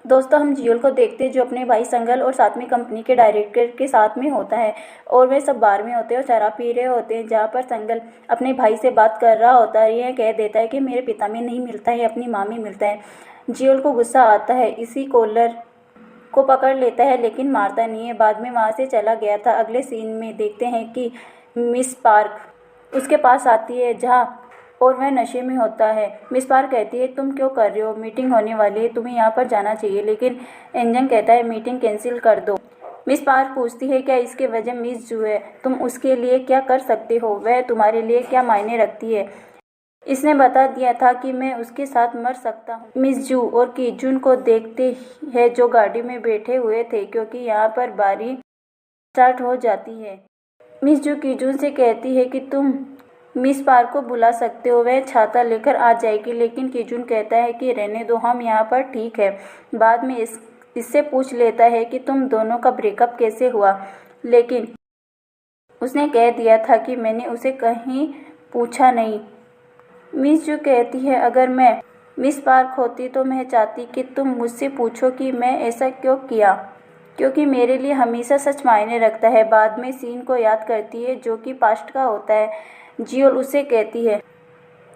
दोस्तों हम जियोल को देखते हैं जो अपने भाई संगल और साथ में कंपनी के डायरेक्टर के साथ में होता है और वे सब बार में होते हैं और शराब पी रहे होते हैं, जहाँ पर संगल अपने भाई से बात कर रहा होता है। यह कह देता है कि मेरे पिता में नहीं मिलता है, अपनी माँ में मिलता है। जियोल को गुस्सा आता है, इसी कॉलर को पकड़ लेता है लेकिन मारता नहीं है। बाद में वहाँ से चला गया था। अगले सीन में देखते हैं कि मिस पार्क उसके पास आती है जहाँ और वह नशे में होता है। मिस पार्क कहती है तुम क्यों कर रहे हो, मीटिंग होने वाली है, तुम्हें यहाँ पर जाना चाहिए। लेकिन एंजन कहता है मीटिंग कैंसिल कर दो। मिस पार्क पूछती है क्या इसके वजह मिस जू है, तुम उसके लिए क्या कर सकते हो, वह तुम्हारे लिए क्या मायने रखती है। इसने बता दिया था कि मैं उसके साथ मर सकता हूँ। मिस जू और कीजुन को देखते हैं जो गाड़ी में बैठे हुए थे क्योंकि यहाँ पर बारी स्टार्ट हो जाती है। मिस जू कीजुन से कहती है कि तुम मिस पार्क को बुला सकते हो, वह छाता लेकर आ जाएगी। लेकिन कीजुन कहता है कि रहने दो, हम यहाँ पर ठीक है। बाद में इससे पूछ लेता है कि तुम दोनों का ब्रेकअप कैसे हुआ, लेकिन उसने कह दिया था कि मैंने उसे कहीं पूछा नहीं। मिस जू कहती है अगर मैं मिस पार्क होती तो मैं चाहती कि तुम मुझसे पूछो कि मैं ऐसा क्यों किया, क्योंकि मेरे लिए हमेशा सच मायने रखता है। बाद में सीन को याद करती है जो कि पास्ट का होता है। जियोल उसे कहती है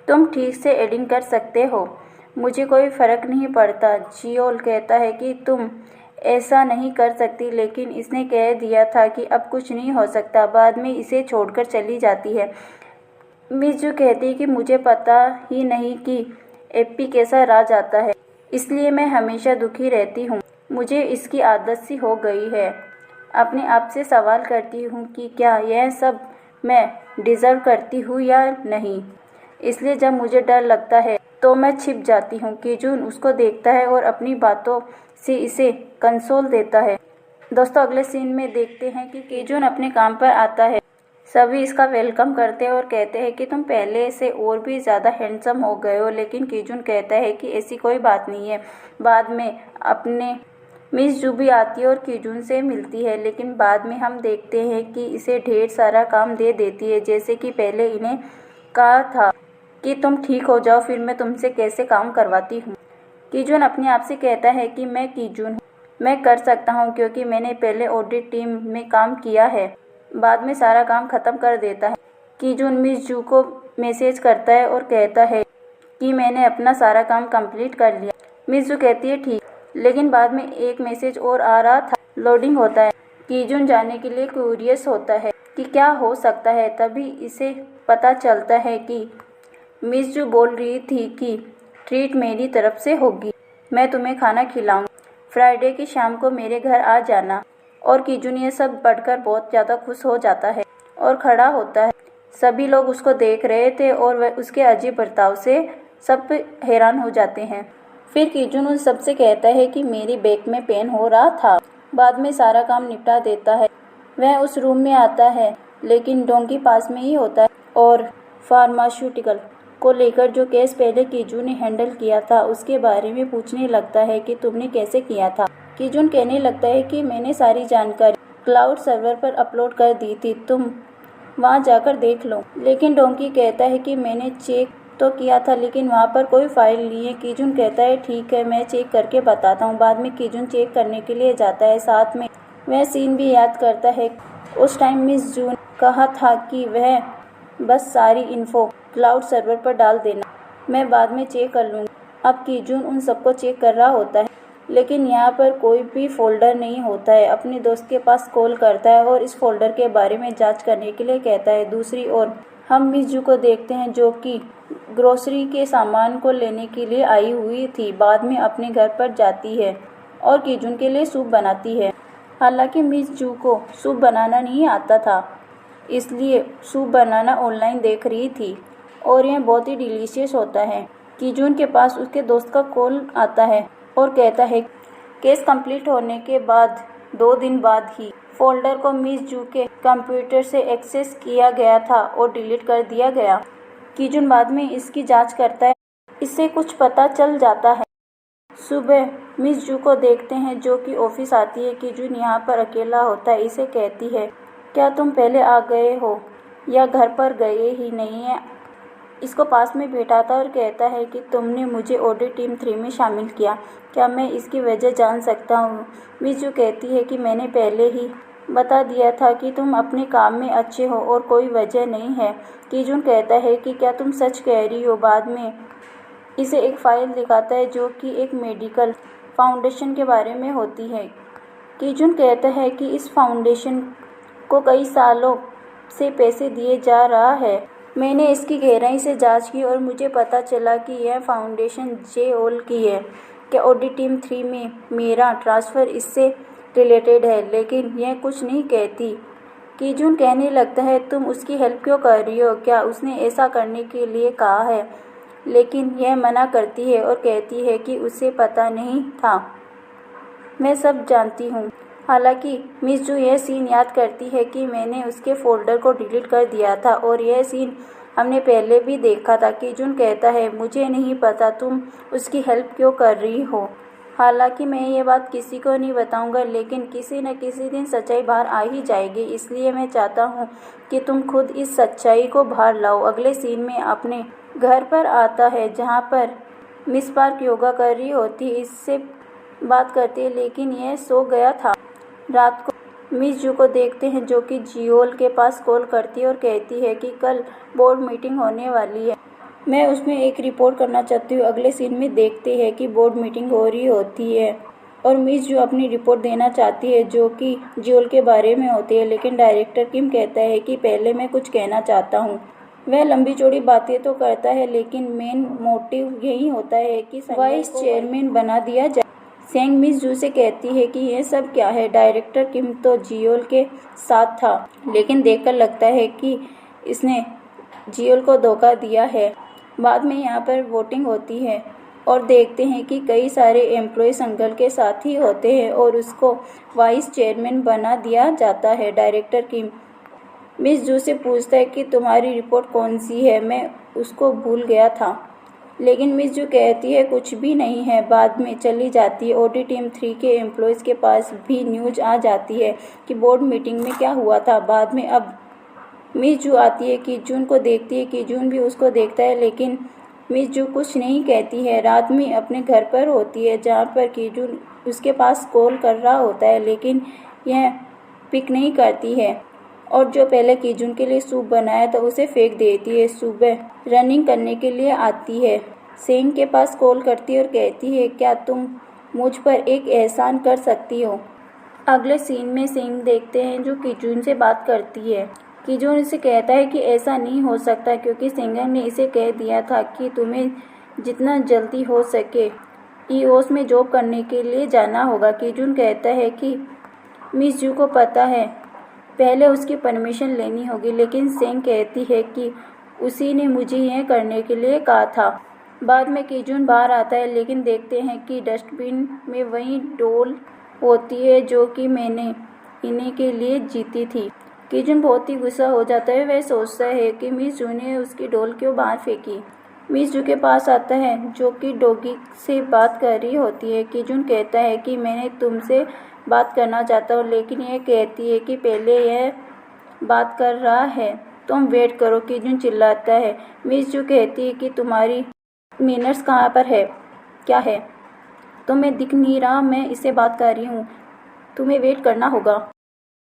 तुम ठीक से एडिंग कर सकते हो, मुझे कोई फ़र्क नहीं पड़ता। जियोल कहता है कि तुम ऐसा नहीं कर सकती, लेकिन इसने कह दिया था कि अब कुछ नहीं हो सकता। बाद में इसे छोड़कर चली जाती है। मिस जू कहती है कि मुझे पता ही नहीं कि एप्पी कैसा राज आता है, इसलिए मैं हमेशा दुखी रहती हूँ, मुझे इसकी आदत सी हो गई है। अपने आप से सवाल करती हूँ कि क्या यह सब मैं डिज़र्व करती हूँ या नहीं, इसलिए जब मुझे डर लगता है तो मैं छिप जाती हूँ। कीजुन उसको देखता है और अपनी बातों से इसे कंसोल देता है। दोस्तों अगले सीन में देखते हैं कि कीजुन अपने काम पर आता है। सभी इसका वेलकम करते हैं और कहते हैं कि तुम पहले से और भी ज़्यादा हैंडसम हो गए हो, लेकिन कीजुन कहता है कि ऐसी कोई बात नहीं है। बाद में अपने मिस जू भी आती है और कीजुन से मिलती है, लेकिन बाद में हम देखते हैं कि इसे ढेर सारा काम दे देती है, जैसे कि पहले इन्हें कहा था कि तुम ठीक हो जाओ फिर मैं तुमसे कैसे काम करवाती हूँ। कीजुन अपने आप से कहता है कि मैं कीजुन हूँ, मैं कर सकता हूँ क्योंकि मैंने पहले ऑडिट टीम में काम किया है। बाद में सारा काम ख़त्म कर देता है। कीजुन मिस जू को मैसेज करता है और कहता है कि मैंने अपना सारा काम कंप्लीट कर लिया। मिस जू कहती है ठीक, लेकिन बाद में एक मैसेज और आ रहा था। लोडिंग होता है। कीजुन जानने के लिए क्यूरियस होता है कि क्या हो सकता है। तभी इसे पता चलता है कि मिस जू बोल रही थी कि ट्रीट मेरी तरफ से होगी, मैं तुम्हें खाना खिलाऊंगी, फ्राइडे की शाम को मेरे घर आ जाना। और कीजुन ये सब पढ़कर बहुत ज़्यादा खुश हो जाता है और खड़ा होता है। सभी लोग उसको देख रहे थे और वह उसके अजीब बर्ताव से सब हैरान हो जाते हैं। फिर कीजुन उन सबसे कहता है कि मेरी बैक में पेन हो रहा था। बाद में सारा काम निपटा देता है। वह उस रूम में आता है, लेकिन डोंगी पास में ही होता है और फार्मास्यूटिकल को लेकर जो केस पहले कीजुन ने हैंडल किया था उसके बारे में पूछने लगता है कि तुमने कैसे किया था। कीजुन कहने लगता है कि मैंने सारी जानकारी क्लाउड सर्वर पर अपलोड कर दी थी, तुम वहां जाकर देख लो। लेकिन डोंकी कहता है कि मैंने चेक तो किया था लेकिन वहाँ पर कोई फाइल नहीं है। कीजुन कहता है ठीक है, मैं चेक करके बताता हूँ। बाद में कीजुन चेक करने के लिए जाता है। साथ में वह सीन भी याद करता है उस टाइम मिस जू ने कहा था कि वह बस सारी इन्फो क्लाउड सर्वर पर डाल देना, मैं बाद में चेक कर लूँगी। अब कीजुन उन सबको चेक कर रहा होता है, लेकिन यहाँ पर कोई भी फोल्डर नहीं होता है। अपने दोस्त के पास कॉल करता है और इस फोल्डर के बारे में जांच करने के लिए कहता है। दूसरी ओर हम मिस जू को देखते हैं जो कि ग्रोसरी के सामान को लेने के लिए आई हुई थी। बाद में अपने घर पर जाती है और कीजुन के लिए सूप बनाती है। हालांकि मिस जू को सूप बनाना नहीं आता था, इसलिए सूप बनाना ऑनलाइन देख रही थी और यह बहुत ही डिलीशियस होता है। कीजुन के पास उसके दोस्त का कॉल आता है और कहता है केस कंप्लीट होने के बाद 2 दिन बाद ही फोल्डर को मिस जू के कंप्यूटर से एक्सेस किया गया था और डिलीट कर दिया गया। कीजुन बाद में इसकी जांच करता है, इससे कुछ पता चल जाता है। सुबह मिस जू को देखते हैं जो कि ऑफिस आती है। कीजुन यहाँ पर अकेला होता है। इसे कहती है क्या तुम पहले आ गए हो या घर पर गए ही नहीं है। इसको पास में बैठाता और कहता है कि तुमने मुझे ऑडिट टीम 3 में शामिल किया, क्या मैं इसकी वजह जान सकता हूँ? मिस जू कहती है कि मैंने पहले ही बता दिया था कि तुम अपने काम में अच्छे हो और कोई वजह नहीं है। कीजून कहता है कि क्या तुम सच कह रही हो? बाद में इसे एक फाइल दिखाता है जो कि एक मेडिकल फाउंडेशन के बारे में होती है। कीजून कहता है कि इस फाउंडेशन को कई सालों से पैसे दिए जा रहा है। मैंने इसकी गहराई से जांच की और मुझे पता चला कि यह फाउंडेशन जेओल की है। क्या ऑडिट टीम 3 में मेरा ट्रांसफ़र इससे रिलेटेड है? लेकिन यह कुछ नहीं कहती। कीजून कहने लगता है तुम उसकी हेल्प क्यों कर रही हो? क्या उसने ऐसा करने के लिए कहा है? लेकिन यह मना करती है और कहती है कि उसे पता नहीं था। मैं सब जानती हूँ। हालांकि मिस जू यह सीन याद करती है कि मैंने उसके फ़ोल्डर को डिलीट कर दिया था और यह सीन हमने पहले भी देखा था। कीजून कहता है मुझे नहीं पता तुम उसकी हेल्प क्यों कर रही हो। हालांकि मैं ये बात किसी को नहीं बताऊंगा, लेकिन किसी न किसी दिन सच्चाई बाहर आ ही जाएगी, इसलिए मैं चाहता हूँ कि तुम खुद इस सच्चाई को बाहर लाओ। अगले सीन में अपने घर पर आता है जहाँ पर मिस पार्क योगा कर रही होती है। इससे बात करती है लेकिन यह सो गया था। रात को मिस जू को देखते हैं जो कि जियोल के पास कॉल करती है और कहती है कि कल बोर्ड मीटिंग होने वाली है, मैं उसमें एक रिपोर्ट करना चाहती हूँ। अगले सीन में देखते हैं कि बोर्ड मीटिंग हो रही होती है और मिस जू अपनी रिपोर्ट देना चाहती है जो कि जियोल के बारे में होती है, लेकिन डायरेक्टर किम कहता है कि पहले मैं कुछ कहना चाहता हूँ। वह लंबी चौड़ी बातें तो करता है लेकिन मेन मोटिव यही होता है कि वाइस चेयरमैन बना दिया जाए। सेंग मिस जू से कहती है कि यह सब क्या है? डायरेक्टर किम तो जियोल के साथ था, लेकिन देखकर लगता है कि इसने जियोल को धोखा दिया है। बाद में यहाँ पर वोटिंग होती है और देखते हैं कि कई सारे एम्प्लॉय संगल के साथ ही होते हैं और उसको वाइस चेयरमैन बना दिया जाता है। डायरेक्टर किम मिस जू से पूछता है कि तुम्हारी रिपोर्ट कौन सी है, मैं उसको भूल गया था। लेकिन मिस जू कहती है कुछ भी नहीं है। बाद में चली जाती है। ऑडिट टीम 3 के एम्प्लॉयज़ के पास भी न्यूज़ आ जाती है कि बोर्ड मीटिंग में क्या हुआ था। बाद में अब मिस जू आती है, कीजून को देखती है, कीजून भी उसको देखता है, लेकिन मिस जू कुछ नहीं कहती है। रात में अपने घर पर होती है जहाँ पर कीजून उसके पास कॉल कर रहा होता है, लेकिन यह पिक नहीं करती है और जो पहले कीजून के लिए सूप बनाया था उसे फेंक देती है। सुबह रनिंग करने के लिए आती है, सेंग के पास कॉल करती है और कहती है क्या तुम मुझ पर एक एहसान कर सकती हो? अगले सीन में सेंग देखते हैं जो कीजून से बात करती है। कीजून इसे कहता है कि ऐसा नहीं हो सकता क्योंकि सेंगर ने इसे कह दिया था कि तुम्हें जितना जल्दी हो सके ईओस में जॉब करने के लिए जाना होगा। कीजून कहता है कि मिस जू को पता है, पहले उसकी परमिशन लेनी होगी, लेकिन सेंग कहती है कि उसी ने मुझे यह करने के लिए कहा था। बाद में कीजून बाहर आता है, लेकिन देखते हैं कि डस्टबिन में वही डॉल होती है जो कि मैंने इन्हीं के लिए जीती थी। कीजून बहुत ही गुस्सा हो जाता है। वह सोचता है कि मिस जू ने उसकी डॉल क्यों बाहर फेंकी। मिस जू के पास आता है जो कि डॉगी से बात कर रही होती है। कीजून कहता है कि मैंने तुमसे बात करना चाहता हूँ, लेकिन यह कहती है कि पहले यह बात कर रहा है, तुम वेट करो। कीजून चिल्लाता है। मिस जू कहती है कि तुम्हारी मैनर्स कहाँ पर है? क्या है? तुम्हें दिख नहीं रहा मैं इससे बात कर रही हूँ, तुम्हें वेट करना होगा।